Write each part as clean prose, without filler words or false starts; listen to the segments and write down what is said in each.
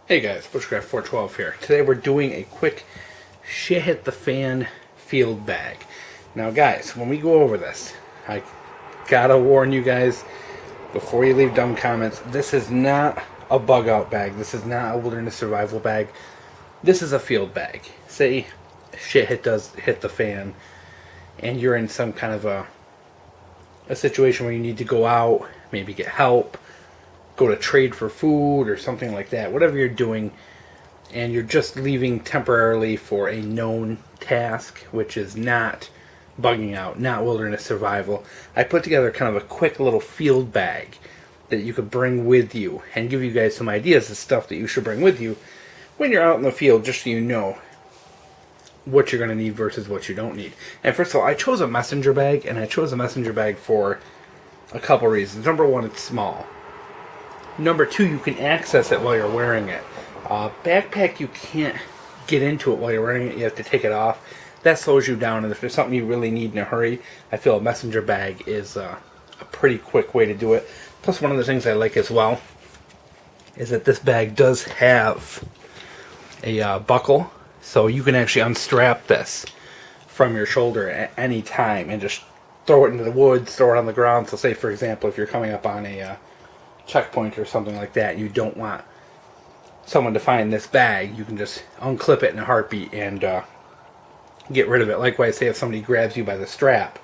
Hey guys, Bushcraft 412 here. Today we're doing a quick shit hit the fan field bag. Now guys, when we go over this, I gotta warn you guys before you leave dumb comments, this is not a bug out bag. This is not a wilderness survival bag. This is a field bag. Say shit does hit the fan and you're in some kind of a situation where you need to go out, maybe get help, go to trade for food or something like that, whatever you're doing, and you're just leaving temporarily for a known task, which is not bugging out, not wilderness survival. I put together kind of a quick little field bag that you could bring with you and give you guys some ideas of stuff that you should bring with you when you're out in the field, just so you know what you're going to need versus what you don't need. And first of all, I chose a messenger bag, and I chose a messenger bag for a couple reasons. Number one, it's small. Number two, you can access it while you're wearing it. Backpack, you can't get into it while you're wearing it. You have to take it off. That slows you down, and if there's something you really need in a hurry, I feel a messenger bag is a pretty quick way to do it. Plus, one of the things I like as well is that this bag does have a buckle, so you can actually unstrap this from your shoulder at any time and just throw it into the woods, throw it on the ground. So say, for example, if you're coming up on a checkpoint or something like that, and you don't want someone to find this bag, you can just unclip it in a heartbeat and get rid of it. Likewise, say if somebody grabs you by the strap,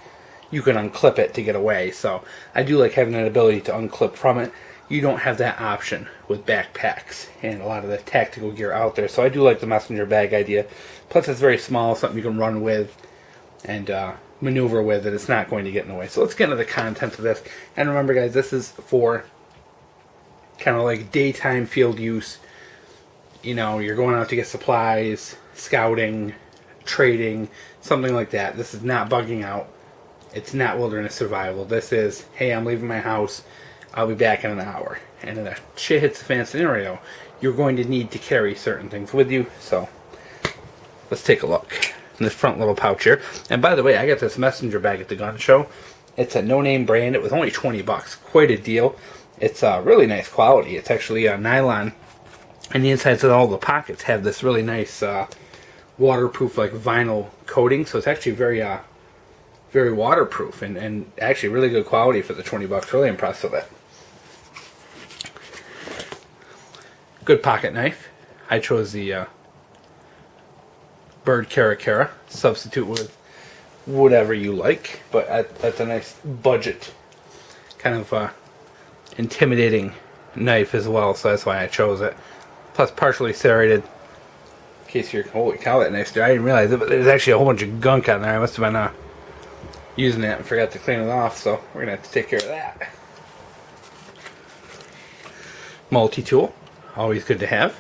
you can unclip it to get away. So I do like having that ability to unclip from it. You don't have that option with backpacks and a lot of the tactical gear out there. So I do like the messenger bag idea. Plus it's very small, something you can run with and maneuver with, and it's not going to get in the way. So let's get into the content of this. And remember guys, this is for kind of like daytime field use. You know, you're going out to get supplies, scouting, trading, something like that. This is not bugging out. It's not wilderness survival. This is, hey, I'm leaving my house, I'll be back in an hour. And in a shit hits the fan scenario, you're going to need to carry certain things with you. So let's take a look in this front little pouch here. And by the way, I got this messenger bag at the gun show. It's a no-name brand. It was only 20 bucks. Quite a deal. It's really nice quality. It's actually nylon, and the insides of all the pockets have this really nice waterproof, like vinyl coating. So it's actually very very waterproof and actually really good quality for the 20 bucks. Really impressed with it. Good pocket knife. I chose the Bird Cara. Substitute with whatever you like, but that's a nice budget kind of intimidating knife as well, so that's why I chose it. Plus partially serrated, in case you're, holy cow, that knife's there. I didn't realize it, but there's actually a whole bunch of gunk on there. I must have been using it and forgot to clean it off, so we're gonna have to take care of that. Multi-tool, always good to have.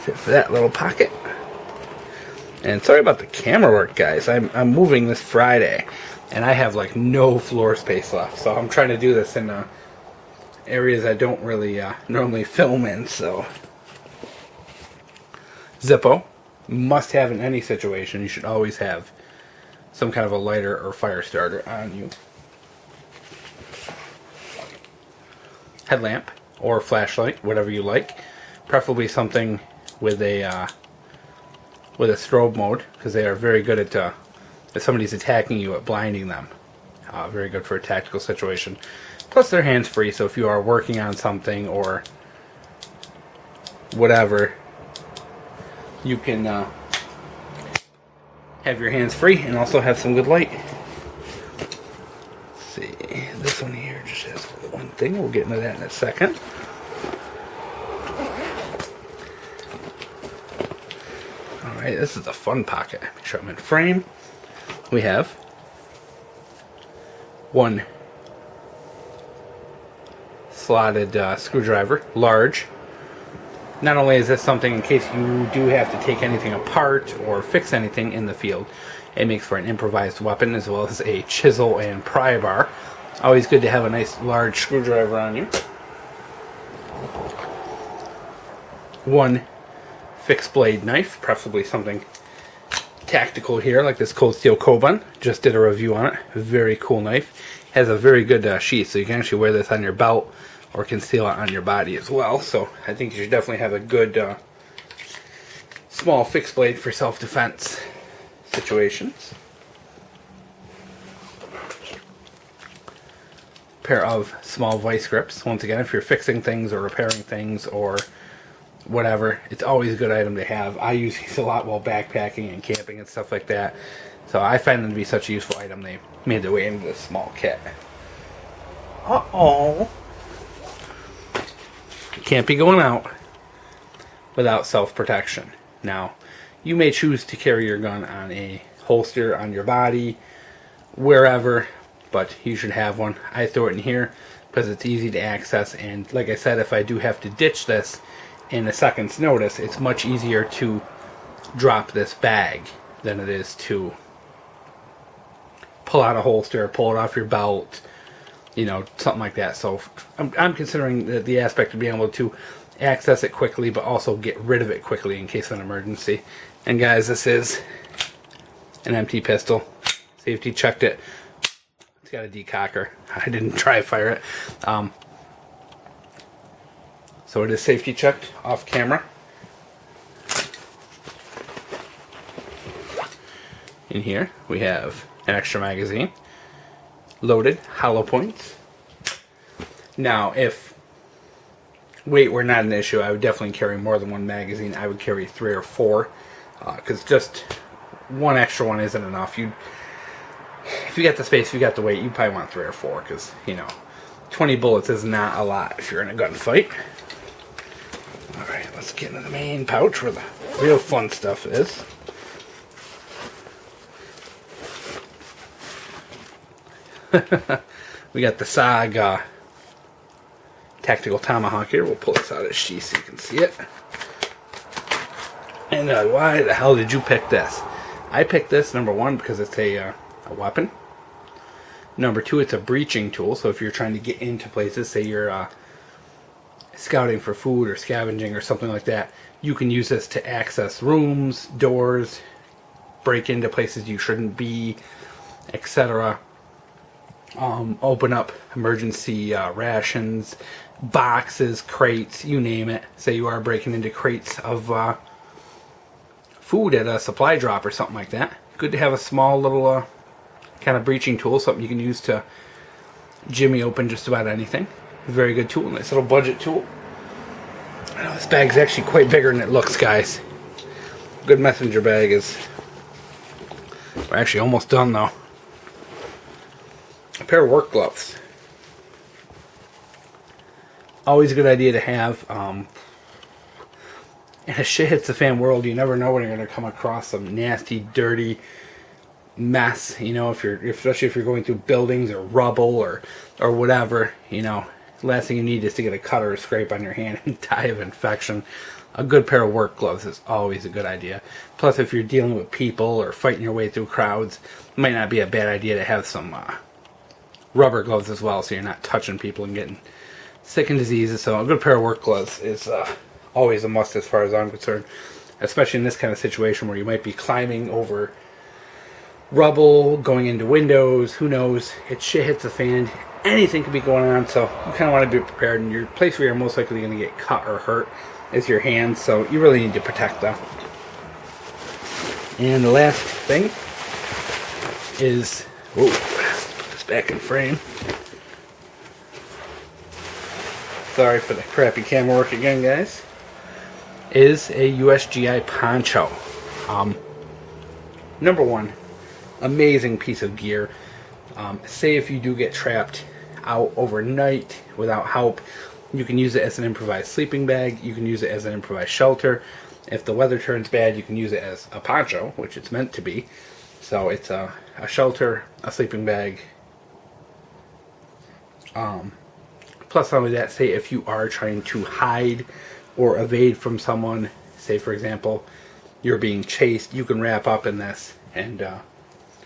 Fit for that little pocket. And sorry about the camera work, guys. I'm moving this Friday, and I have like no floor space left, so I'm trying to do this in areas I don't really normally film in. So Zippo, must have in any situation. You should always have some kind of a lighter or fire starter on you. Headlamp or flashlight, whatever you like. Preferably something with a strobe mode, because they are very good at if somebody's attacking you, at blinding them. Very good for a tactical situation. Plus they're hands-free, so if you are working on something or whatever, you can have your hands free and also have some good light. Let's see, this one here just has one thing. We'll get into that in a second. Alright, this is a fun pocket. Make sure I'm in frame. We have one slotted screwdriver, large. Not only is this something in case you do have to take anything apart or fix anything in the field, it makes for an improvised weapon, as well as a chisel and pry bar. Always good to have a nice large screwdriver on you. One fixed blade knife, preferably something tactical here, like this cold steel kobun. Just did a review on it. Very cool knife. Has a very good sheath, so you can actually wear this on your belt or conceal it on your body as well. So I think you should definitely have a good small fixed blade for self-defense situations. Pair of small vice grips. Once again, if you're fixing things or repairing things or whatever, it's always a good item to have. I use these a lot while backpacking and camping and stuff like that. So I find them to be such a useful item. They made their way into this small kit. Uh-oh. You can't be going out without self-protection. Now, you may choose to carry your gun on a holster on your body, wherever, but you should have one. I throw it in here because it's easy to access, and like I said, if I do have to ditch this in a second's notice, it's much easier to drop this bag than it is to pull out a holster, pull it off your belt, you know, something like that. So I'm considering the aspect of being able to access it quickly, but also get rid of it quickly in case of an emergency. And guys, this is an empty pistol. Safety checked it. It's got a decocker. I didn't try to fire it. So it is safety checked off camera. In here we have an extra magazine, loaded hollow points. Now, if weight were not an issue, I would definitely carry more than one magazine. I would carry 3 or 4, because just one extra one isn't enough. If you got the space, if you got the weight, you probably want 3 or 4, because, you know, 20 bullets is not a lot if you're in a gunfight. Alright, let's get into the main pouch where the real fun stuff is. We got the SOG tactical tomahawk here. We'll pull this out of sheath so you can see it. And why the hell did you pick this? I picked this, number one, because it's a weapon. Number two, it's a breaching tool. So if you're trying to get into places, say you're scouting for food or scavenging or something like that, you can use this to access rooms, doors, break into places you shouldn't be, etc. Open up emergency rations, boxes, crates, you name it. Say you are breaking into crates of food at a supply drop or something like that. Good to have a small little kind of breaching tool, something you can use to jimmy open just about anything. Very good tool, nice little budget tool. I know this bag's actually quite bigger than it looks, guys. Good messenger bag is... We're actually almost done though. A pair of work gloves. Always a good idea to have. In a shit hits the fan world, you never know when you're going to come across some nasty, dirty mess. You know, especially if you're going through buildings or rubble or whatever. You know, the last thing you need is to get a cut or a scrape on your hand and die of infection. A good pair of work gloves is always a good idea. Plus, if you're dealing with people or fighting your way through crowds, it might not be a bad idea to have some rubber gloves as well, so you're not touching people and getting sick and diseases. So a good pair of work gloves is always a must as far as I'm concerned, especially in this kind of situation where you might be climbing over rubble, going into windows, who knows, it shit hits the fan, anything could be going on, so you kind of want to be prepared. And your place where you're most likely going to get cut or hurt is your hands, so you really need to protect them. And the last thing is, whoa, put this back in frame. Sorry for the crappy camera work again, guys. Is a USGI poncho. Number one, amazing piece of gear. Say if you do get trapped out overnight without help, you can use it as an improvised sleeping bag. You can use it as an improvised shelter. If the weather turns bad, you can use it as a poncho, which it's meant to be. So it's a shelter, a sleeping bag. Plus, not only that, say if you are trying to hide or evade from someone, say for example, you're being chased, you can wrap up in this and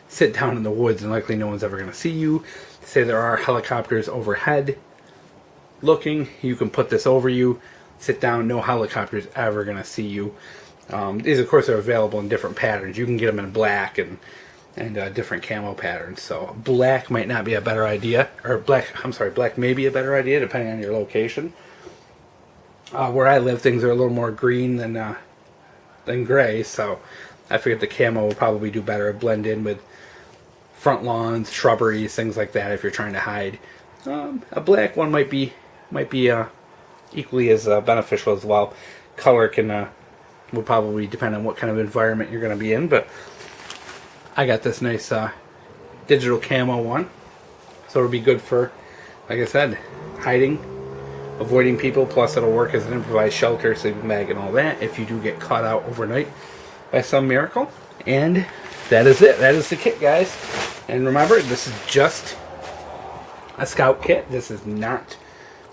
sit down in the woods and likely no one's ever going to see you. Say there are helicopters overhead looking, you can put this over you, sit down, no helicopter's ever going to see you. These of course are available in different patterns. You can get them in black and and different camo patterns. So black might not be a better idea, or black may be a better idea depending on your location. Where I live, things are a little more green than gray, so I figured the camo will probably do better, blend in with front lawns, shrubberies, things like that if you're trying to hide. A black one might be equally as beneficial as well. Color will probably depend on what kind of environment you're going to be in, but I got this nice digital camo one, so it'll be good for, like I said, hiding, avoiding people, plus it'll work as an improvised shelter, sleeping bag, and all that if you do get caught out overnight by some miracle. And that is it. That is the kit, guys. And remember, this is just a scout kit. This is not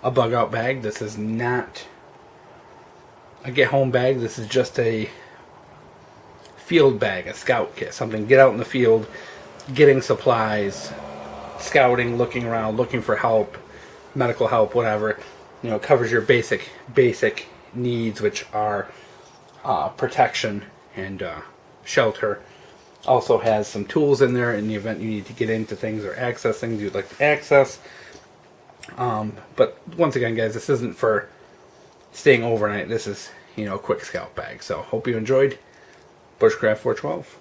a bug out bag. This is not a get home bag. This is just a field bag, a scout kit. Something to get out in the field, getting supplies, scouting, looking around, looking for help, medical help, whatever. You know, it covers your basic needs, which are protection and shelter. Also has some tools in there in the event you need to get into things or access things you'd like to access. But once again, guys, this isn't for staying overnight. This is, a quick scout bag. So hope you enjoyed Bushcraft 412.